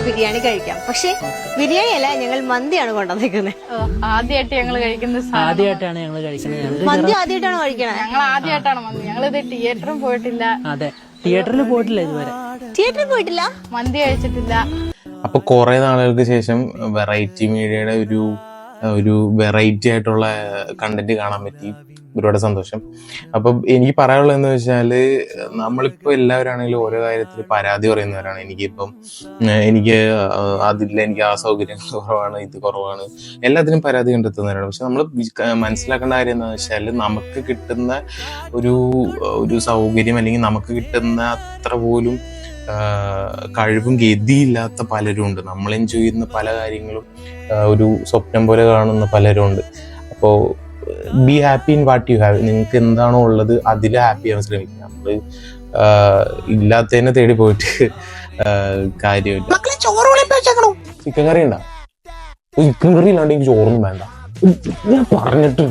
ബിരിയാണി കഴിക്കാം. പക്ഷെ ബിരിയാണി അല്ല, ഞങ്ങൾ മന്തിയാണ് കൊണ്ടുവന്നിരിക്കുന്നത്. ആദ്യമായിട്ട് ഞങ്ങൾ കഴിക്കുന്ന ആദ്യമായിട്ടാണ് ഞങ്ങൾ കഴിക്കുന്നത്. മന്തി ആദ്യമായിട്ടാണ് കഴിക്കണത്. ഞങ്ങൾ ആദ്യമായിട്ടാണ് മന്തി. ഞങ്ങളിത് തിയേറ്ററും പോയിട്ടില്ല. അതെ, തിയേറ്ററിൽ പോയിട്ടില്ല ഇതുവരെ. തിയേറ്ററിൽ പോയിട്ടില്ല, മന്തി കഴിച്ചിട്ടില്ല. അപ്പൊ കുറെ നാളുകൾക്ക് ശേഷം വെറൈറ്റി മീഡിയയുടെ ഒരു വെറൈറ്റി ആയിട്ടുള്ള കണ്ടന്റ് കാണാൻ പറ്റി. ഒരുപാട് സന്തോഷം. അപ്പൊ എനിക്ക് പറയാനുള്ളതെന്ന് വെച്ചാല്, നമ്മളിപ്പോ എല്ലാവരാണെങ്കിലും ഓരോ കാര്യത്തിൽ പരാതി പറയുന്നവരാണ്. എനിക്ക് അതില്ല, എനിക്ക് ആ സൗകര്യം കുറവാണ്, ഇത് കുറവാണ്, എല്ലാത്തിനും പരാതി കണ്ടെത്തുന്നവരാണ്. പക്ഷെ നമ്മൾ മനസ്സിലാക്കേണ്ട കാര്യം എന്താണെന്ന് വെച്ചാൽ, നമുക്ക് കിട്ടുന്ന ഒരു സൗകര്യം അല്ലെങ്കിൽ നമുക്ക് കിട്ടുന്ന അത്ര പോലും കഴിവും ഗതിയില്ലാത്ത പലരും ഉണ്ട്. നമ്മൾ എൻജോയ് ചെയ്യുന്ന പല കാര്യങ്ങളും ഒരു സ്വപ്നം പോലെ കാണുന്ന പലരും ഉണ്ട്. അപ്പോൾ be happy in what you have. നിങ്ങൾക്ക് എന്താണോ ഉള്ളത് അതിൽ ഹാപ്പി ആവാൻ ശ്രമിക്കുക. നമ്മള് ഇല്ലാത്തതിനെ തേടി പോയിട്ട് കാര്യമില്ല. ചിക്കൻ കറി ഉണ്ടോ? ചിക്കൻ കറി ഇല്ലാണ്ട് എനിക്ക് ചോറൊന്നും വേണ്ട. ഞാൻ പറഞ്ഞിട്ട്